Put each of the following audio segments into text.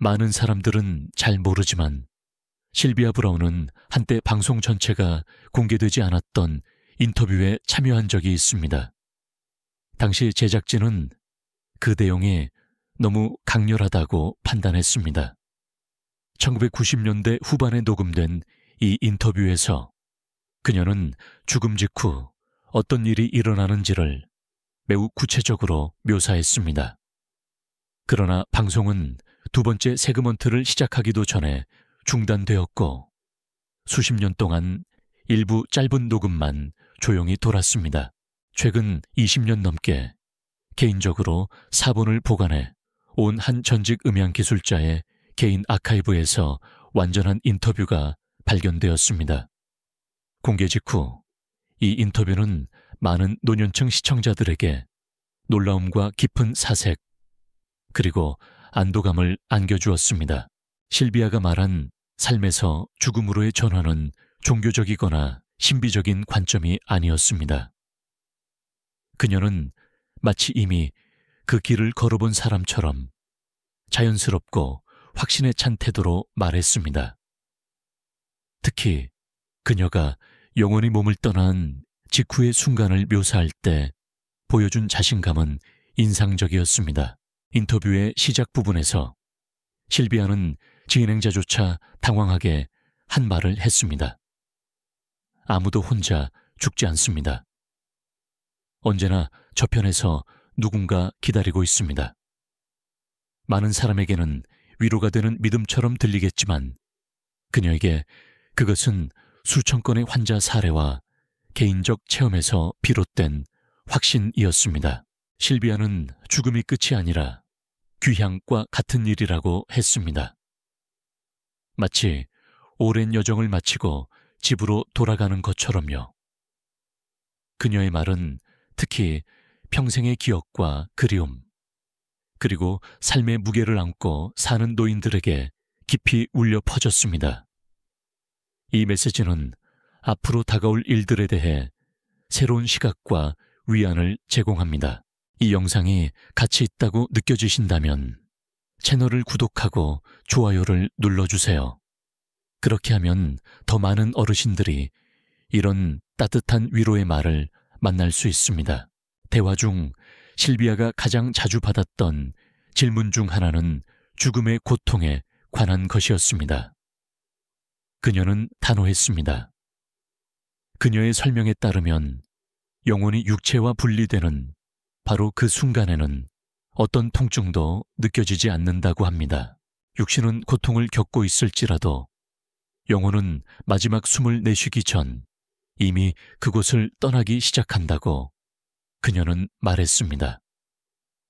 많은 사람들은 잘 모르지만 실비아 브라운은 한때 방송 전체가 공개되지 않았던 인터뷰에 참여한 적이 있습니다. 당시 제작진은 그 내용이 너무 강렬하다고 판단했습니다. 1990년대 후반에 녹음된 이 인터뷰에서 그녀는 죽음 직후 어떤 일이 일어나는지를 매우 구체적으로 묘사했습니다. 그러나 방송은 두 번째 세그먼트를 시작하기도 전에 중단되었고 수십 년 동안 일부 짧은 녹음만 조용히 돌았습니다. 최근 20년 넘게 개인적으로 사본을 보관해 온 한 전직 음향 기술자의 개인 아카이브에서 완전한 인터뷰가 발견되었습니다. 공개 직후 이 인터뷰는 많은 노년층 시청자들에게 놀라움과 깊은 사색 그리고 안도감을 안겨주었습니다. 실비아가 말한 삶에서 죽음으로의 전환은 종교적이거나 신비적인 관점이 아니었습니다. 그녀는 마치 이미 그 길을 걸어본 사람처럼 자연스럽고 확신에 찬 태도로 말했습니다. 특히 그녀가 영원히 몸을 떠난 직후의 순간을 묘사할 때 보여준 자신감은 인상적이었습니다. 인터뷰의 시작 부분에서 실비아는 진행자조차 당황하게 한 말을 했습니다. 아무도 혼자 죽지 않습니다. 언제나 저편에서 누군가 기다리고 있습니다. 많은 사람에게는 위로가 되는 믿음처럼 들리겠지만 그녀에게 그것은 수천 건의 환자 사례와 개인적 체험에서 비롯된 확신이었습니다. 실비아는 죽음이 끝이 아니라 귀향과 같은 일이라고 했습니다. 마치 오랜 여정을 마치고 집으로 돌아가는 것처럼요. 그녀의 말은 특히 평생의 기억과 그리움, 그리고 삶의 무게를 안고 사는 노인들에게 깊이 울려 퍼졌습니다. 이 메시지는 앞으로 다가올 일들에 대해 새로운 시각과 위안을 제공합니다. 이 영상이 가치 있다고 느껴지신다면 채널을 구독하고 좋아요를 눌러주세요. 그렇게 하면 더 많은 어르신들이 이런 따뜻한 위로의 말을 만날 수 있습니다. 대화 중 실비아가 가장 자주 받았던 질문 중 하나는 죽음의 고통에 관한 것이었습니다. 그녀는 단호했습니다. 그녀의 설명에 따르면 영혼이 육체와 분리되는 바로 그 순간에는 어떤 통증도 느껴지지 않는다고 합니다. 육신은 고통을 겪고 있을지라도 영혼은 마지막 숨을 내쉬기 전 이미 그곳을 떠나기 시작한다고 그녀는 말했습니다.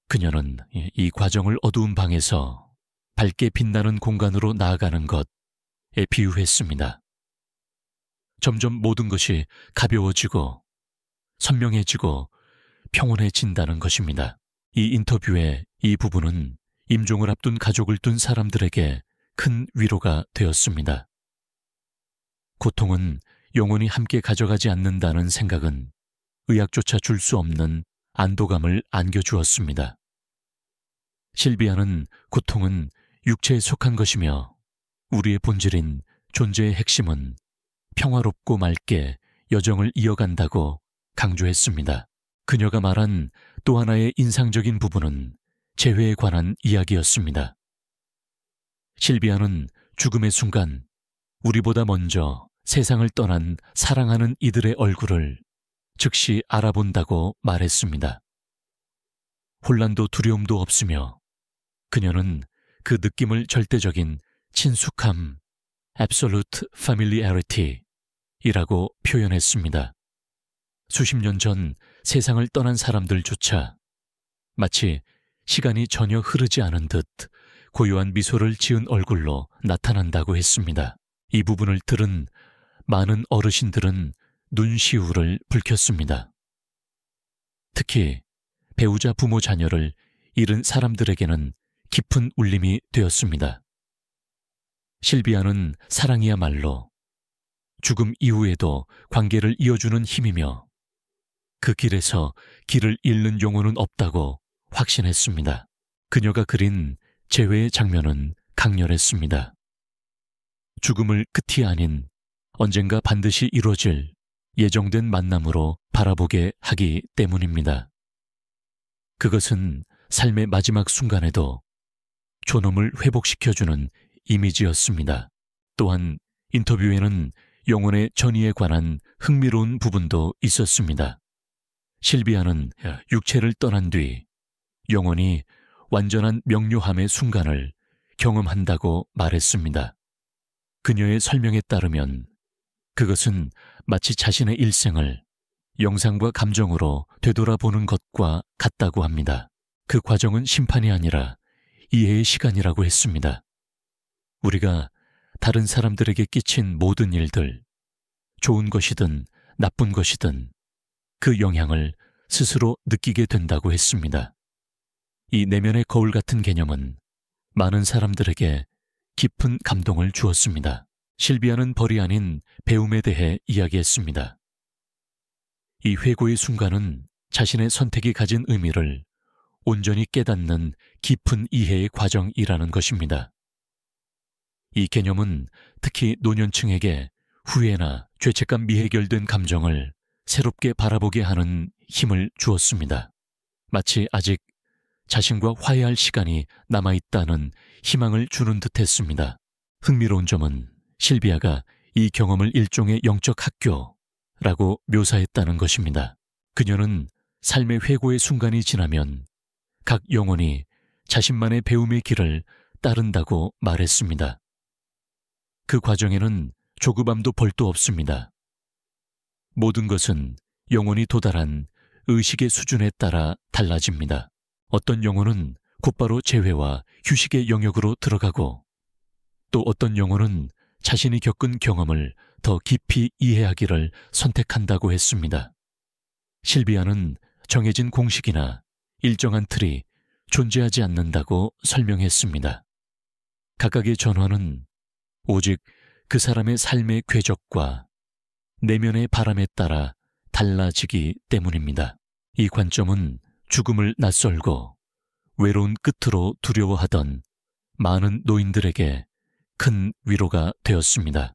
그녀는 이 과정을 어두운 방에서 밝게 빛나는 공간으로 나아가는 것에 비유했습니다. 점점 모든 것이 가벼워지고 선명해지고 평온해진다는 것입니다. 이 인터뷰의 이 부분은 임종을 앞둔 가족을 둔 사람들에게 큰 위로가 되었습니다. 고통은 영원히 함께 가져가지 않는다는 생각은 의학조차 줄 수 없는 안도감을 안겨주었습니다. 실비아는 고통은 육체에 속한 것이며 우리의 본질인 존재의 핵심은 평화롭고 맑게 여정을 이어간다고 강조했습니다. 그녀가 말한 또 하나의 인상적인 부분은 재회에 관한 이야기였습니다. 실비아는 죽음의 순간 우리보다 먼저 세상을 떠난 사랑하는 이들의 얼굴을 즉시 알아본다고 말했습니다. 혼란도 두려움도 없으며 그녀는 그 느낌을 절대적인 친숙함, absolute familiarity 이라고 표현했습니다. 수십 년 전 세상을 떠난 사람들조차 마치 시간이 전혀 흐르지 않은 듯 고요한 미소를 지은 얼굴로 나타난다고 했습니다. 이 부분을 들은 많은 어르신들은 눈시울을 붉혔습니다. 특히 배우자 부모 자녀를 잃은 사람들에게는 깊은 울림이 되었습니다. 실비아는 사랑이야말로 죽음 이후에도 관계를 이어주는 힘이며 그 길에서 길을 잃는 영혼은 없다고 확신했습니다. 그녀가 그린 재회의 장면은 강렬했습니다. 죽음을 끝이 아닌 언젠가 반드시 이루어질 예정된 만남으로 바라보게 하기 때문입니다. 그것은 삶의 마지막 순간에도 존엄을 회복시켜주는 이미지였습니다. 또한 인터뷰에는 영혼의 전이에 관한 흥미로운 부분도 있었습니다. 실비아는 육체를 떠난 뒤 영혼이 완전한 명료함의 순간을 경험한다고 말했습니다. 그녀의 설명에 따르면 그것은 마치 자신의 일생을 영상과 감정으로 되돌아보는 것과 같다고 합니다. 그 과정은 심판이 아니라 이해의 시간이라고 했습니다. 우리가 다른 사람들에게 끼친 모든 일들, 좋은 것이든 나쁜 것이든 그 영향을 스스로 느끼게 된다고 했습니다. 이 내면의 거울 같은 개념은 많은 사람들에게 깊은 감동을 주었습니다. 실비아는 벌이 아닌 배움에 대해 이야기했습니다. 이 회고의 순간은 자신의 선택이 가진 의미를 온전히 깨닫는 깊은 이해의 과정이라는 것입니다. 이 개념은 특히 노년층에게 후회나 죄책감 미해결된 감정을 새롭게 바라보게 하는 힘을 주었습니다. 마치 아직 자신과 화해할 시간이 남아있다는 희망을 주는 듯했습니다. 흥미로운 점은 실비아가 이 경험을 일종의 영적 학교라고 묘사했다는 것입니다. 그녀는 삶의 회고의 순간이 지나면 각 영혼이 자신만의 배움의 길을 따른다고 말했습니다. 그 과정에는 조급함도 벌도 없습니다. 모든 것은 영혼이 도달한 의식의 수준에 따라 달라집니다. 어떤 영혼은 곧바로 재회와 휴식의 영역으로 들어가고 또 어떤 영혼은 자신이 겪은 경험을 더 깊이 이해하기를 선택한다고 했습니다. 실비아는 정해진 공식이나 일정한 틀이 존재하지 않는다고 설명했습니다. 각각의 전환은 오직 그 사람의 삶의 궤적과 내면의 바람에 따라 달라지기 때문입니다. 이 관점은 죽음을 낯설고 외로운 끝으로 두려워하던 많은 노인들에게 큰 위로가 되었습니다.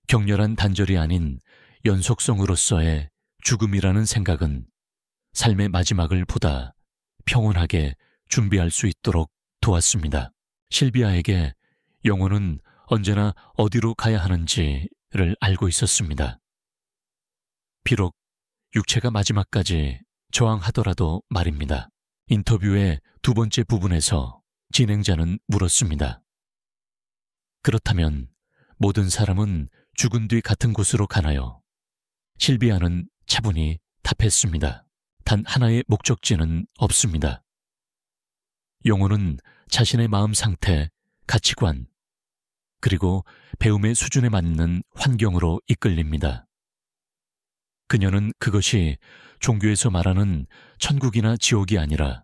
격렬한 단절이 아닌 연속성으로서의 죽음이라는 생각은 삶의 마지막을 보다 평온하게 준비할 수 있도록 도왔습니다. 실비아에게 영혼은 언제나 어디로 가야 하는지를 알고 있었습니다. 비록 육체가 마지막까지 저항하더라도 말입니다. 인터뷰의 두 번째 부분에서 진행자는 물었습니다. 그렇다면 모든 사람은 죽은 뒤 같은 곳으로 가나요? 실비아는 차분히 답했습니다. 단 하나의 목적지는 없습니다. 영혼은 자신의 마음 상태, 가치관, 그리고 배움의 수준에 맞는 환경으로 이끌립니다. 그녀는 그것이 종교에서 말하는 천국이나 지옥이 아니라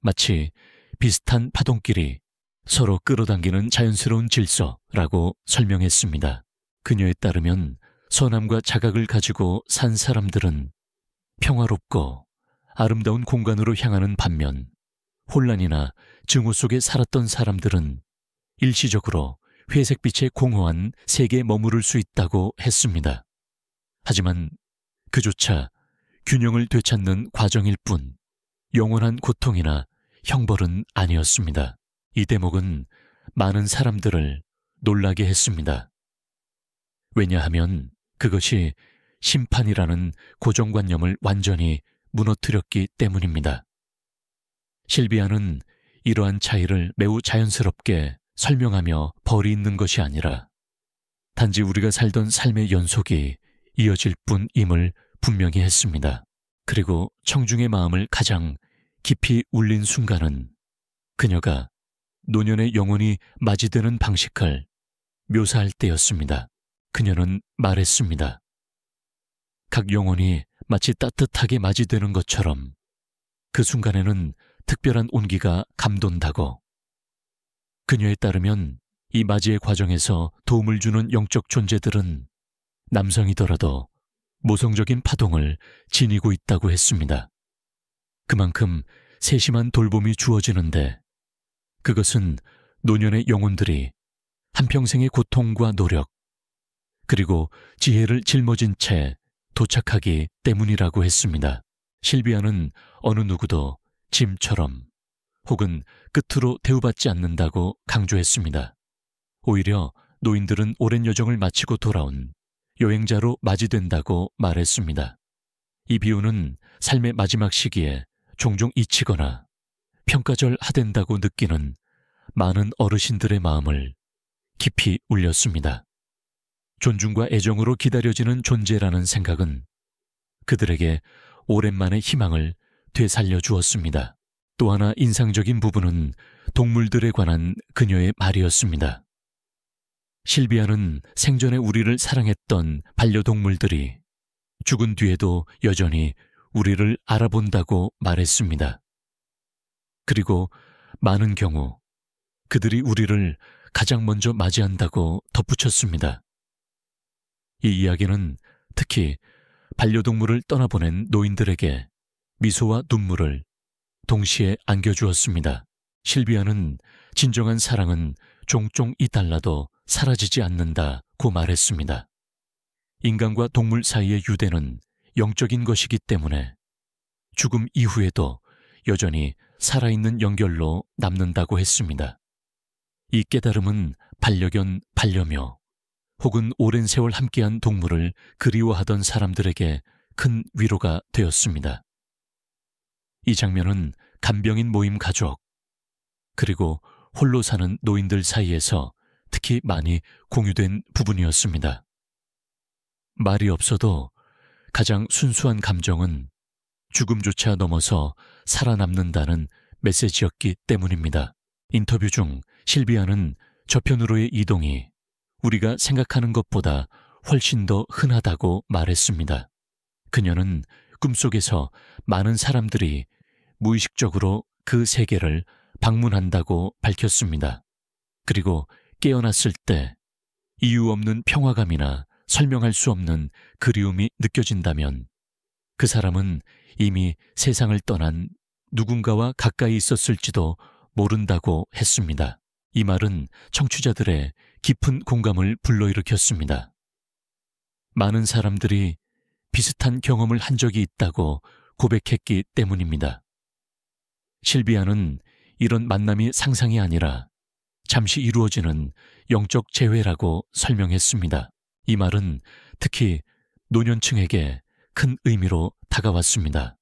마치 비슷한 파동끼리 서로 끌어당기는 자연스러운 질서라고 설명했습니다. 그녀에 따르면 선함과 자각을 가지고 산 사람들은 평화롭고 아름다운 공간으로 향하는 반면 혼란이나 증오 속에 살았던 사람들은 일시적으로 회색빛의 공허한 세계에 머무를 수 있다고 했습니다. 하지만 그조차 균형을 되찾는 과정일 뿐 영원한 고통이나 형벌은 아니었습니다. 이 대목은 많은 사람들을 놀라게 했습니다. 왜냐하면 그것이 심판이라는 고정관념을 완전히 무너뜨렸기 때문입니다. 실비아는 이러한 차이를 매우 자연스럽게 설명하며 벌이 있는 것이 아니라 단지 우리가 살던 삶의 연속이 이어질 뿐임을 분명히 했습니다. 그리고 청중의 마음을 가장 깊이 울린 순간은 그녀가 노년의 영혼이 맞이되는 방식을 묘사할 때였습니다. 그녀는 말했습니다. 각 영혼이 마치 따뜻하게 맞이되는 것처럼 그 순간에는 특별한 온기가 감돈다고. 그녀에 따르면 이 맞이의 과정에서 도움을 주는 영적 존재들은 남성이더라도 모성적인 파동을 지니고 있다고 했습니다. 그만큼 세심한 돌봄이 주어지는데 그것은 노년의 영혼들이 한평생의 고통과 노력, 그리고 지혜를 짊어진 채 도착하기 때문이라고 했습니다. 실비아는 어느 누구도 짐처럼 혹은 끝으로 대우받지 않는다고 강조했습니다. 오히려 노인들은 오랜 여정을 마치고 돌아온 여행자로 맞이된다고 말했습니다. 이 비유는 삶의 마지막 시기에 종종 잊히거나 평가절하된다고 느끼는 많은 어르신들의 마음을 깊이 울렸습니다. 존중과 애정으로 기다려지는 존재라는 생각은 그들에게 오랜만에 희망을 되살려 주었습니다. 또 하나 인상적인 부분은 동물들에 관한 그녀의 말이었습니다. 실비아는 생전에 우리를 사랑했던 반려동물들이 죽은 뒤에도 여전히 우리를 알아본다고 말했습니다. 그리고 많은 경우 그들이 우리를 가장 먼저 맞이한다고 덧붙였습니다. 이 이야기는 특히 반려동물을 떠나보낸 노인들에게 미소와 눈물을 동시에 안겨주었습니다. 실비아는 진정한 사랑은 종종이 달라도 사라지지 않는다고 말했습니다. 인간과 동물 사이의 유대는 영적인 것이기 때문에 죽음 이후에도 여전히 살아있는 연결로 남는다고 했습니다. 이 깨달음은 반려견, 반려묘 혹은 오랜 세월 함께한 동물을 그리워하던 사람들에게 큰 위로가 되었습니다. 이 장면은 간병인 모임 가족, 그리고 홀로 사는 노인들 사이에서 특히 많이 공유된 부분이었습니다. 말이 없어도 가장 순수한 감정은 죽음조차 넘어서 살아남는다는 메시지였기 때문입니다. 인터뷰 중 실비아는 저편으로의 이동이 우리가 생각하는 것보다 훨씬 더 흔하다고 말했습니다. 그녀는 꿈속에서 많은 사람들이 무의식적으로 그 세계를 방문한다고 밝혔습니다. 그리고 깨어났을 때 이유 없는 평화감이나 설명할 수 없는 그리움이 느껴진다면 그 사람은 이미 세상을 떠난 누군가와 가까이 있었을지도 모른다고 했습니다. 이 말은 청취자들의 깊은 공감을 불러일으켰습니다. 많은 사람들이 비슷한 경험을 한 적이 있다고 고백했기 때문입니다. 실비아는 이런 만남이 상상이 아니라 잠시 이루어지는 영적 재회라고 설명했습니다. 이 말은 특히 노년층에게 큰 의미로 다가왔습니다.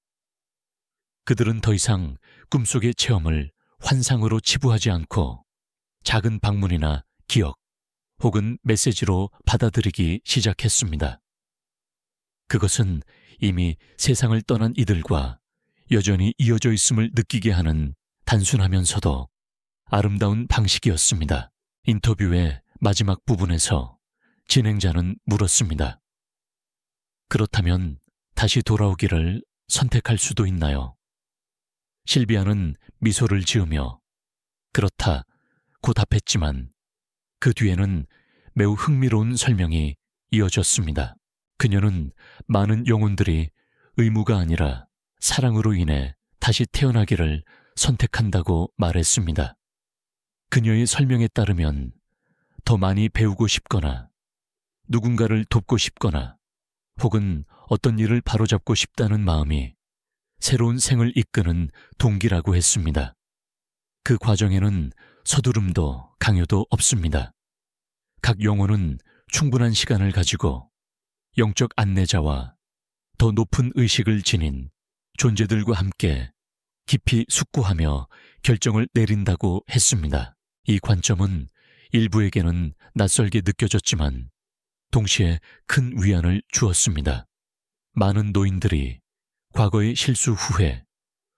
그들은 더 이상 꿈속의 체험을 환상으로 치부하지 않고 작은 방문이나 기억 혹은 메시지로 받아들이기 시작했습니다. 그것은 이미 세상을 떠난 이들과 여전히 이어져 있음을 느끼게 하는 단순하면서도 아름다운 방식이었습니다. 인터뷰의 마지막 부분에서 진행자는 물었습니다. 그렇다면 다시 돌아오기를 선택할 수도 있나요? 실비아는 미소를 지으며 그렇다고 답했지만 그 뒤에는 매우 흥미로운 설명이 이어졌습니다. 그녀는 많은 영혼들이 의무가 아니라 사랑으로 인해 다시 태어나기를 선택한다고 말했습니다. 그녀의 설명에 따르면 더 많이 배우고 싶거나 누군가를 돕고 싶거나 혹은 어떤 일을 바로잡고 싶다는 마음이 새로운 생을 이끄는 동기라고 했습니다. 그 과정에는 서두름도 강요도 없습니다. 각 영혼은 충분한 시간을 가지고 영적 안내자와 더 높은 의식을 지닌 존재들과 함께 깊이 숙고하며 결정을 내린다고 했습니다. 이 관점은 일부에게는 낯설게 느껴졌지만 동시에 큰 위안을 주었습니다. 많은 노인들이 과거의 실수 후회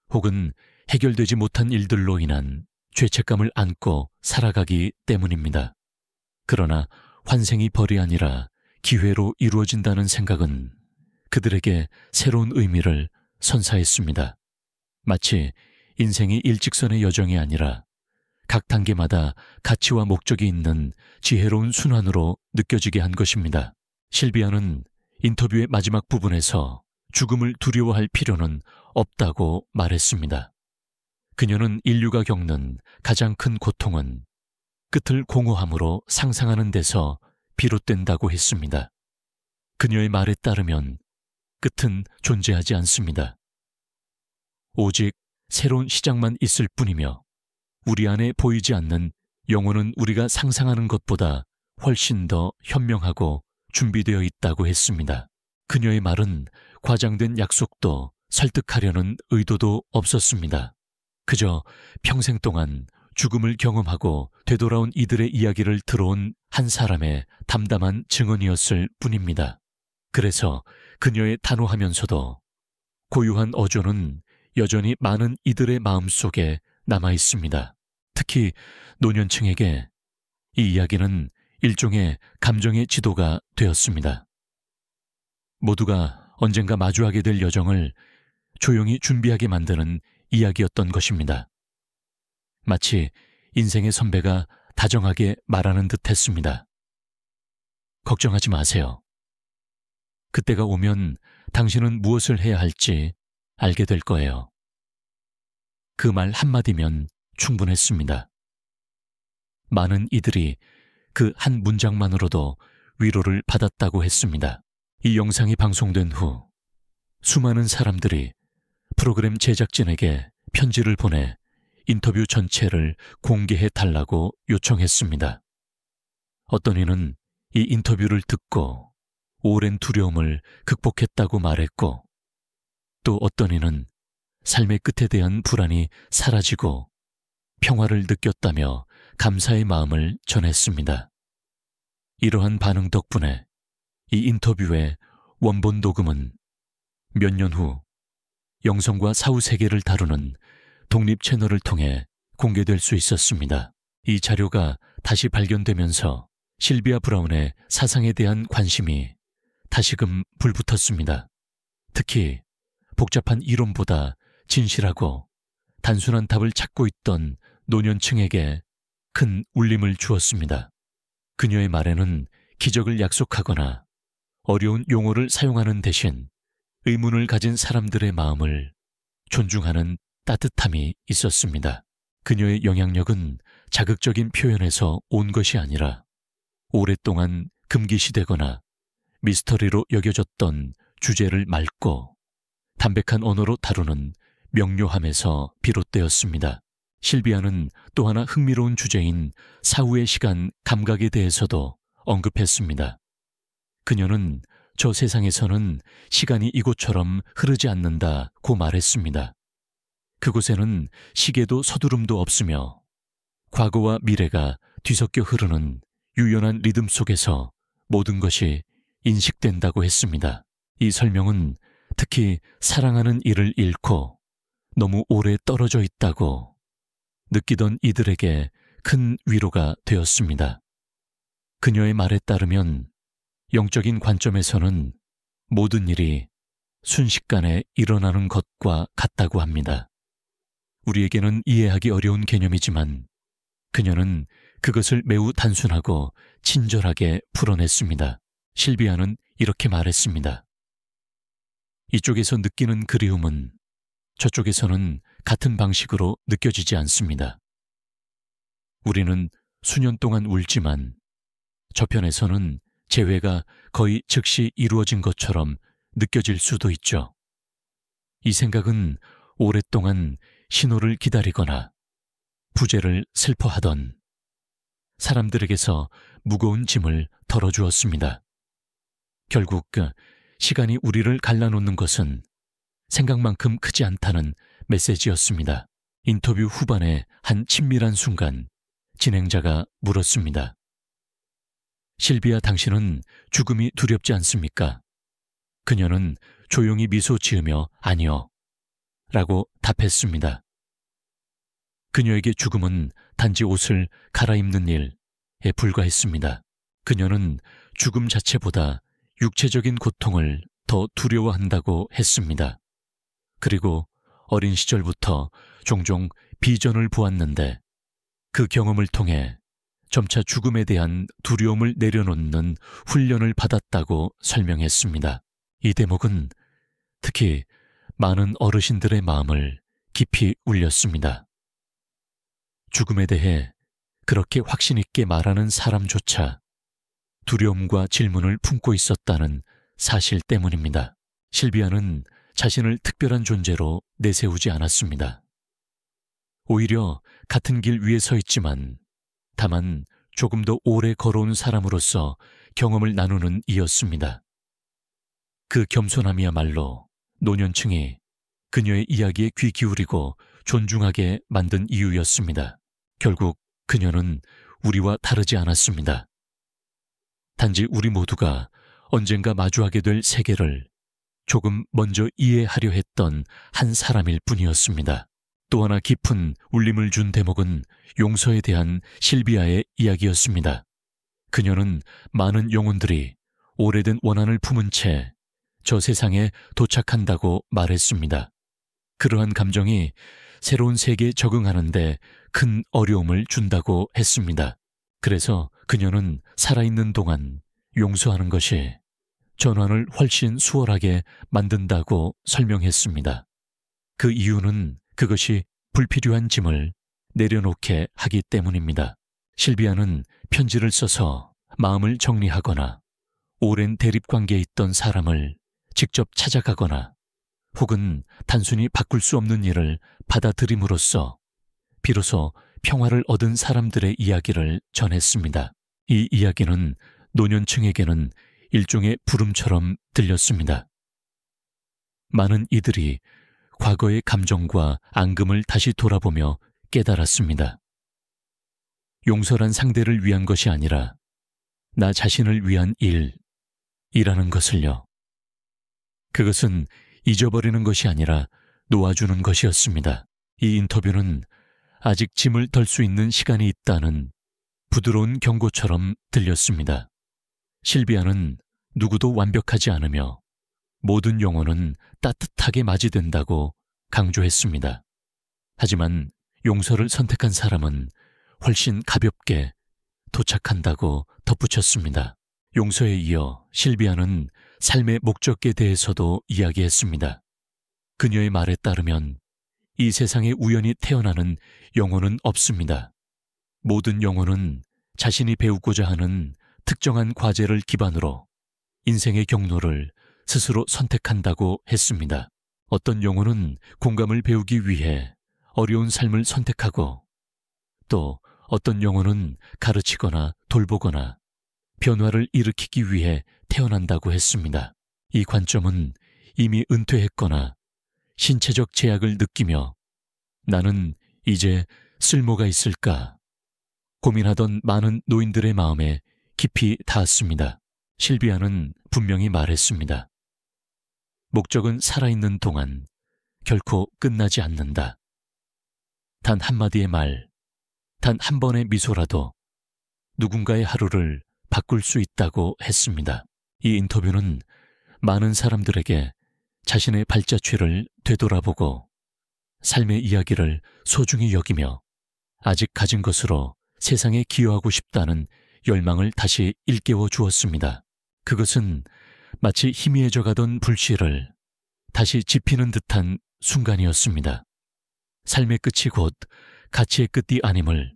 혹은 해결되지 못한 일들로 인한 죄책감을 안고 살아가기 때문입니다. 그러나 환생이 벌이 아니라 기회로 이루어진다는 생각은 그들에게 새로운 의미를 선사했습니다. 마치 인생이 일직선의 여정이 아니라 각 단계마다 가치와 목적이 있는 지혜로운 순환으로 느껴지게 한 것입니다. 실비아는 인터뷰의 마지막 부분에서 죽음을 두려워할 필요는 없다고 말했습니다. 그녀는 인류가 겪는 가장 큰 고통은 끝을 공허함으로 상상하는 데서 비롯된다고 했습니다. 그녀의 말에 따르면 끝은 존재하지 않습니다. 오직 새로운 시작만 있을 뿐이며 우리 안에 보이지 않는 영혼은 우리가 상상하는 것보다 훨씬 더 현명하고 준비되어 있다고 했습니다. 그녀의 말은 과장된 약속도 설득하려는 의도도 없었습니다. 그저 평생 동안 죽음을 경험하고 되돌아온 이들의 이야기를 들어온 한 사람의 담담한 증언이었을 뿐입니다. 그래서 그녀의 단호하면서도 고유한 어조는 여전히 많은 이들의 마음속에 남아 있습니다. 특히 노년층에게 이 이야기는 일종의 감정의 지도가 되었습니다. 모두가 언젠가 마주하게 될 여정을 조용히 준비하게 만드는 이야기였던 것입니다. 마치 인생의 선배가 다정하게 말하는 듯 했습니다. 걱정하지 마세요. 그때가 오면 당신은 무엇을 해야 할지 알게 될 거예요. 그 말 한마디면 충분했습니다. 많은 이들이 그 한 문장만으로도 위로를 받았다고 했습니다. 이 영상이 방송된 후 수많은 사람들이 프로그램 제작진에게 편지를 보내 인터뷰 전체를 공개해 달라고 요청했습니다. 어떤 이는 이 인터뷰를 듣고 오랜 두려움을 극복했다고 말했고, 또 어떤 이는 삶의 끝에 대한 불안이 사라지고 평화를 느꼈다며 감사의 마음을 전했습니다. 이러한 반응 덕분에 이 인터뷰의 원본 녹음은 몇 년 후 영성과 사후 세계를 다루는 독립 채널을 통해 공개될 수 있었습니다. 이 자료가 다시 발견되면서 실비아 브라운의 사상에 대한 관심이 다시금 불붙었습니다. 특히 복잡한 이론보다 진실하고 단순한 답을 찾고 있던 노년층에게 큰 울림을 주었습니다. 그녀의 말에는 기적을 약속하거나 어려운 용어를 사용하는 대신 의문을 가진 사람들의 마음을 존중하는 따뜻함이 있었습니다. 그녀의 영향력은 자극적인 표현에서 온 것이 아니라 오랫동안 금기시되거나 미스터리로 여겨졌던 주제를 맑고 담백한 언어로 다루는 명료함에서 비롯되었습니다. 실비아는 또 하나 흥미로운 주제인 사후의 시간 감각에 대해서도 언급했습니다. 그녀는 저 세상에서는 시간이 이곳처럼 흐르지 않는다고 말했습니다. 그곳에는 시계도 서두름도 없으며 과거와 미래가 뒤섞여 흐르는 유연한 리듬 속에서 모든 것이 인식된다고 했습니다. 이 설명은 특히 사랑하는 이를 잃고 너무 오래 떨어져 있다고 느끼던 이들에게 큰 위로가 되었습니다. 그녀의 말에 따르면 영적인 관점에서는 모든 일이 순식간에 일어나는 것과 같다고 합니다. 우리에게는 이해하기 어려운 개념이지만 그녀는 그것을 매우 단순하고 친절하게 풀어냈습니다. 실비아는 이렇게 말했습니다. 이쪽에서 느끼는 그리움은 저쪽에서는 같은 방식으로 느껴지지 않습니다. 우리는 수년 동안 울지만 저편에서는 재회가 거의 즉시 이루어진 것처럼 느껴질 수도 있죠. 이 생각은 오랫동안 신호를 기다리거나 부재를 슬퍼하던 사람들에게서 무거운 짐을 덜어주었습니다. 결국 시간이 우리를 갈라놓는 것은 생각만큼 크지 않다는 메시지였습니다. 인터뷰 후반의 한 친밀한 순간 진행자가 물었습니다. 실비아, 당신은 죽음이 두렵지 않습니까? 그녀는 조용히 미소 지으며 아니요 라고 답했습니다. 그녀에게 죽음은 단지 옷을 갈아입는 일에 불과했습니다. 그녀는 죽음 자체보다 육체적인 고통을 더 두려워한다고 했습니다. 그리고 어린 시절부터 종종 비전을 보았는데 그 경험을 통해 점차 죽음에 대한 두려움을 내려놓는 훈련을 받았다고 설명했습니다. 이 대목은 특히 많은 어르신들의 마음을 깊이 울렸습니다. 죽음에 대해 그렇게 확신 있게 말하는 사람조차 두려움과 질문을 품고 있었다는 사실 때문입니다. 실비아는 자신을 특별한 존재로 내세우지 않았습니다. 오히려 같은 길 위에 서 있지만 다만 조금 더 오래 걸어온 사람으로서 경험을 나누는 이였습니다. 그 겸손함이야말로 노년층이 그녀의 이야기에 귀 기울이고 존중하게 만든 이유였습니다. 결국 그녀는 우리와 다르지 않았습니다. 단지 우리 모두가 언젠가 마주하게 될 세계를 조금 먼저 이해하려 했던 한 사람일 뿐이었습니다. 또 하나 깊은 울림을 준 대목은 용서에 대한 실비아의 이야기였습니다. 그녀는 많은 영혼들이 오래된 원한을 품은 채 저 세상에 도착한다고 말했습니다. 그러한 감정이 새로운 세계에 적응하는데 큰 어려움을 준다고 했습니다. 그래서 그녀는 살아있는 동안 용서하는 것이 전환을 훨씬 수월하게 만든다고 설명했습니다. 그 이유는 그것이 불필요한 짐을 내려놓게 하기 때문입니다. 실비아는 편지를 써서 마음을 정리하거나 오랜 대립관계에 있던 사람을 직접 찾아가거나 혹은 단순히 바꿀 수 없는 일을 받아들임으로써 비로소 평화를 얻은 사람들의 이야기를 전했습니다. 이 이야기는 노년층에게는 일종의 부름처럼 들렸습니다. 많은 이들이 과거의 감정과 앙금을 다시 돌아보며 깨달았습니다. 용서란 상대를 위한 것이 아니라 나 자신을 위한 일이라는 것을요. 그것은 잊어버리는 것이 아니라 놓아주는 것이었습니다. 이 인터뷰는 아직 짐을 덜 수 있는 시간이 있다는 부드러운 경고처럼 들렸습니다. 실비아는 누구도 완벽하지 않으며 모든 영혼은 따뜻하게 맞이된다고 강조했습니다. 하지만 용서를 선택한 사람은 훨씬 가볍게 도착한다고 덧붙였습니다. 용서에 이어 실비아는 삶의 목적에 대해서도 이야기했습니다. 그녀의 말에 따르면 이 세상에 우연히 태어나는 영혼은 없습니다. 모든 영혼은 자신이 배우고자 하는 특정한 과제를 기반으로 인생의 경로를 스스로 선택한다고 했습니다. 어떤 영혼은 공감을 배우기 위해 어려운 삶을 선택하고 또 어떤 영혼은 가르치거나 돌보거나 변화를 일으키기 위해 태어난다고 했습니다. 이 관점은 이미 은퇴했거나 신체적 제약을 느끼며 나는 이제 쓸모가 있을까 고민하던 많은 노인들의 마음에 깊이 닿았습니다. 실비아는 분명히 말했습니다. 목적은 살아있는 동안 결코 끝나지 않는다. 단 한마디의 말, 단 한 번의 미소라도 누군가의 하루를 바꿀 수 있다고 했습니다. 이 인터뷰는 많은 사람들에게 자신의 발자취를 되돌아보고 삶의 이야기를 소중히 여기며 아직 가진 것으로 세상에 기여하고 싶다는 열망을 다시 일깨워 주었습니다. 그것은 마치 희미해져 가던 불씨를 다시 지피는 듯한 순간이었습니다. 삶의 끝이 곧 가치의 끝이 아님을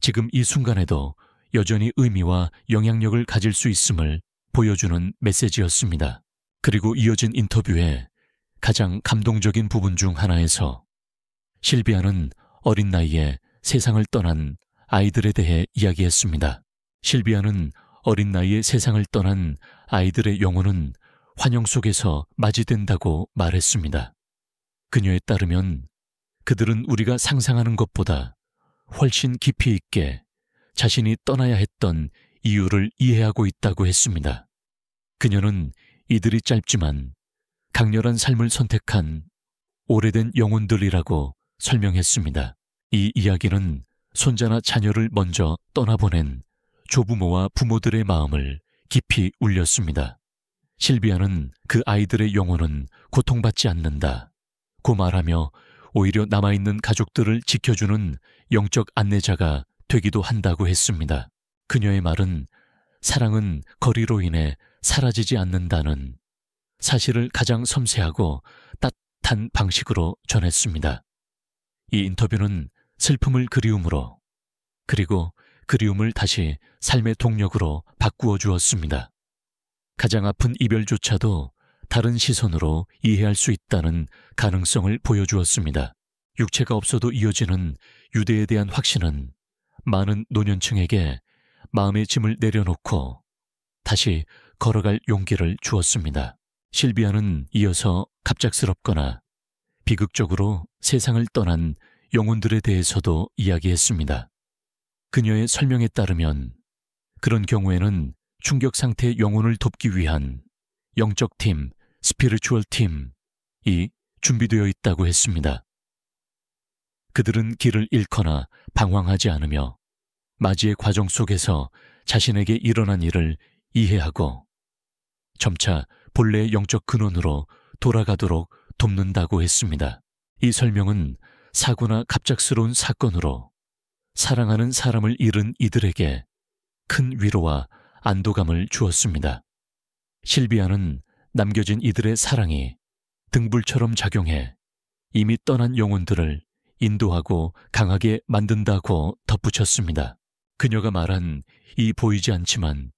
지금 이 순간에도 여전히 의미와 영향력을 가질 수 있음을 보여주는 메시지였습니다. 그리고 이어진 인터뷰의 가장 감동적인 부분 중 하나에서 실비아는 어린 나이에 세상을 떠난 아이들에 대해 이야기했습니다. 실비아는 어린 나이에 세상을 떠난 아이들의 영혼은 환영 속에서 맞이된다고 말했습니다. 그녀에 따르면 그들은 우리가 상상하는 것보다 훨씬 깊이 있게 자신이 떠나야 했던 이유를 이해하고 있다고 했습니다. 그녀는 이들이 짧지만 강렬한 삶을 선택한 오래된 영혼들이라고 설명했습니다. 이 이야기는 손자나 자녀를 먼저 떠나보낸 조부모와 부모들의 마음을 깊이 울렸습니다. 실비아는 그 아이들의 영혼은 고통받지 않는다 고 말하며 오히려 남아있는 가족들을 지켜주는 영적 안내자가 되기도 한다고 했습니다. 그녀의 말은 사랑은 거리로 인해 사라지지 않는다는 사실을 가장 섬세하고 따뜻한 방식으로 전했습니다. 이 인터뷰는 슬픔을 그리움으로 그리고 그리움을 다시 삶의 동력으로 바꾸어 주었습니다. 가장 아픈 이별조차도 다른 시선으로 이해할 수 있다는 가능성을 보여주었습니다. 육체가 없어도 이어지는 유대에 대한 확신은 많은 노년층에게 마음의 짐을 내려놓고 다시 걸어갈 용기를 주었습니다. 실비아는 이어서 갑작스럽거나 비극적으로 세상을 떠난 영혼들에 대해서도 이야기했습니다. 그녀의 설명에 따르면 그런 경우에는 충격 상태의 영혼을 돕기 위한 영적 팀, 스피리추얼 팀이 준비되어 있다고 했습니다. 그들은 길을 잃거나 방황하지 않으며 맞이의 과정 속에서 자신에게 일어난 일을 이해하고 점차 본래의 영적 근원으로 돌아가도록 돕는다고 했습니다. 이 설명은 사고나 갑작스러운 사건으로 사랑하는 사람을 잃은 이들에게 큰 위로와 안도감을 주었습니다. 실비아는 남겨진 이들의 사랑이 등불처럼 작용해 이미 떠난 영혼들을 인도하고 강하게 만든다고 덧붙였습니다. 그녀가 말한 이 보이지 않지만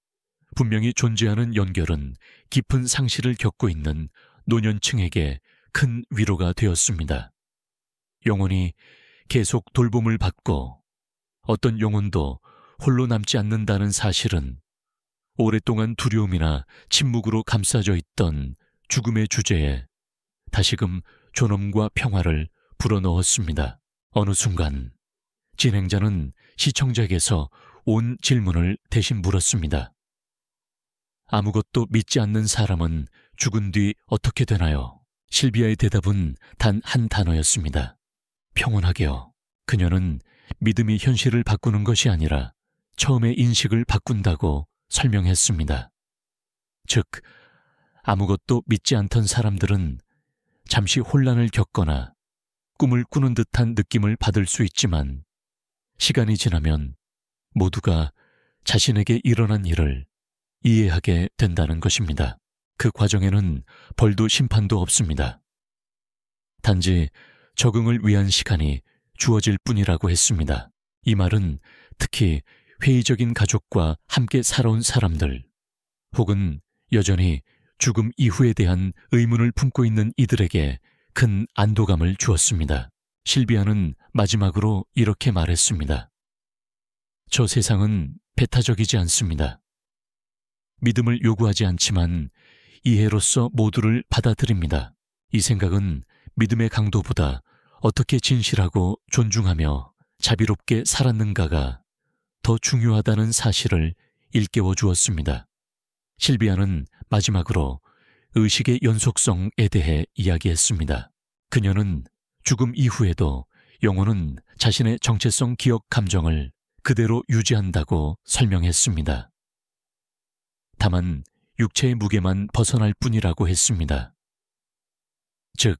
분명히 존재하는 연결은 깊은 상실을 겪고 있는 노년층에게 큰 위로가 되었습니다. 영혼이 계속 돌봄을 받고 어떤 영혼도 홀로 남지 않는다는 사실은 오랫동안 두려움이나 침묵으로 감싸져 있던 죽음의 주제에 다시금 존엄과 평화를 불어넣었습니다. 어느 순간 진행자는 시청자에게서 온 질문을 대신 물었습니다. 아무것도 믿지 않는 사람은 죽은 뒤 어떻게 되나요? 실비아의 대답은 단 한 단어였습니다. 평온하게요. 그녀는 믿음이 현실을 바꾸는 것이 아니라 처음의 인식을 바꾼다고 설명했습니다. 즉, 아무것도 믿지 않던 사람들은 잠시 혼란을 겪거나 꿈을 꾸는 듯한 느낌을 받을 수 있지만 시간이 지나면 모두가 자신에게 일어난 일을 이해하게 된다는 것입니다. 그 과정에는 벌도 심판도 없습니다. 단지 적응을 위한 시간이 주어질 뿐이라고 했습니다. 이 말은 특히 회의적인 가족과 함께 살아온 사람들 혹은 여전히 죽음 이후에 대한 의문을 품고 있는 이들에게 큰 안도감을 주었습니다. 실비아는 마지막으로 이렇게 말했습니다. 저 세상은 배타적이지 않습니다. 믿음을 요구하지 않지만 이해로서 모두를 받아들입니다. 이 생각은 믿음의 강도보다 어떻게 진실하고 존중하며 자비롭게 살았는가가 더 중요하다는 사실을 일깨워 주었습니다. 실비아는 마지막으로 의식의 연속성에 대해 이야기했습니다. 그녀는 죽음 이후에도 영혼은 자신의 정체성 기억 감정을 그대로 유지한다고 설명했습니다. 다만 육체의 무게만 벗어날 뿐이라고 했습니다. 즉,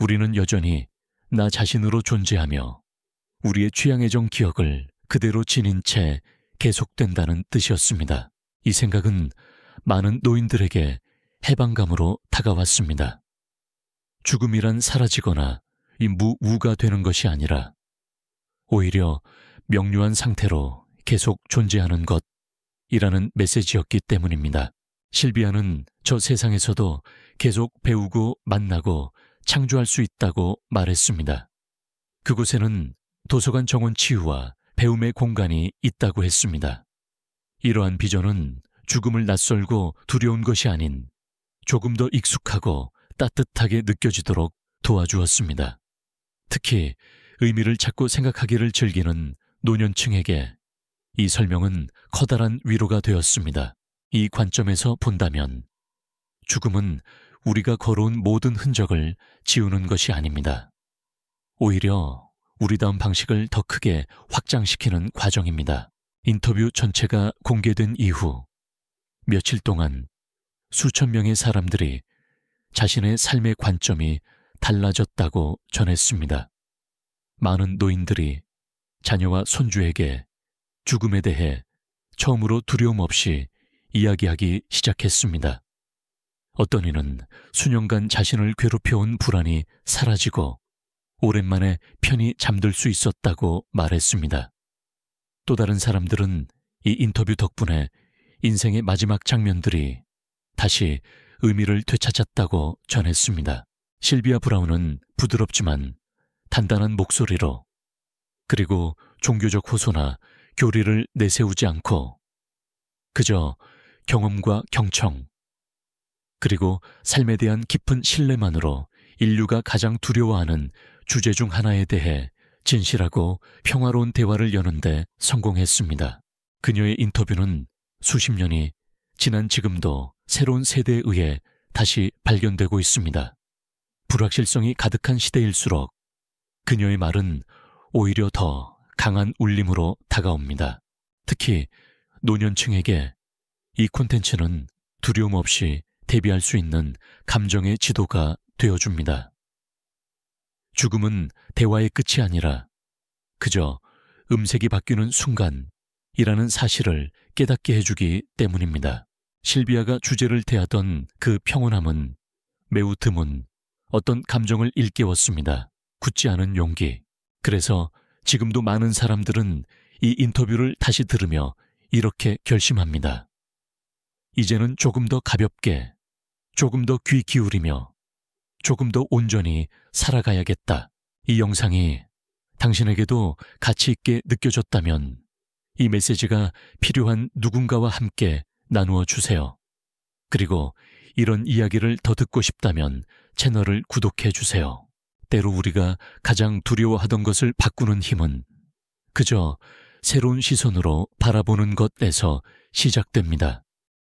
우리는 여전히 나 자신으로 존재하며 우리의 취향의 기억을 그대로 지닌 채 계속된다는 뜻이었습니다. 이 생각은 많은 노인들에게 해방감으로 다가왔습니다. 죽음이란 사라지거나 무우가 되는 것이 아니라 오히려 명료한 상태로 계속 존재하는 것이라는 메시지였기 때문입니다. 실비아는 저 세상에서도 계속 배우고 만나고 창조할 수 있다고 말했습니다. 그곳에는 도서관 정원 치유와 배움의 공간이 있다고 했습니다. 이러한 비전은 죽음을 낯설고 두려운 것이 아닌 조금 더 익숙하고 따뜻하게 느껴지도록 도와주었습니다. 특히 의미를 찾고 생각하기를 즐기는 노년층에게 이 설명은 커다란 위로가 되었습니다. 이 관점에서 본다면 죽음은 우리가 걸어온 모든 흔적을 지우는 것이 아닙니다. 오히려 우리다운 방식을 더 크게 확장시키는 과정입니다. 인터뷰 전체가 공개된 이후 며칠 동안 수천 명의 사람들이 자신의 삶의 관점이 달라졌다고 전했습니다. 많은 노인들이 자녀와 손주에게 죽음에 대해 처음으로 두려움 없이 이야기하기 시작했습니다. 어떤 이는 수년간 자신을 괴롭혀온 불안이 사라지고 오랜만에 편히 잠들 수 있었다고 말했습니다. 또 다른 사람들은 이 인터뷰 덕분에 인생의 마지막 장면들이 다시 의미를 되찾았다고 전했습니다. 실비아 브라운은 부드럽지만 단단한 목소리로, 그리고 종교적 호소나 교리를 내세우지 않고 그저 경험과 경청, 그리고 삶에 대한 깊은 신뢰만으로 인류가 가장 두려워하는 주제 중 하나에 대해 진실하고 평화로운 대화를 여는데 성공했습니다. 그녀의 인터뷰는 수십 년이 지난 지금도 새로운 세대에 의해 다시 발견되고 있습니다. 불확실성이 가득한 시대일수록 그녀의 말은 오히려 더 강한 울림으로 다가옵니다. 특히 노년층에게 이 콘텐츠는 두려움 없이 대비할 수 있는 감정의 지도가 되어줍니다. 죽음은 대화의 끝이 아니라 그저 음색이 바뀌는 순간이라는 사실을 깨닫게 해주기 때문입니다. 실비아가 주제를 대하던 그 평온함은 매우 드문 어떤 감정을 일깨웠습니다. 굳지 않은 용기. 그래서 지금도 많은 사람들은 이 인터뷰를 다시 들으며 이렇게 결심합니다. 이제는 조금 더 가볍게, 조금 더 귀 기울이며, 조금 더 온전히 살아가야겠다. 이 영상이 당신에게도 가치 있게 느껴졌다면 이 메시지가 필요한 누군가와 함께 나누어 주세요. 그리고 이런 이야기를 더 듣고 싶다면 채널을 구독해 주세요. 때로 우리가 가장 두려워하던 것을 바꾸는 힘은 그저 새로운 시선으로 바라보는 것에서 시작됩니다.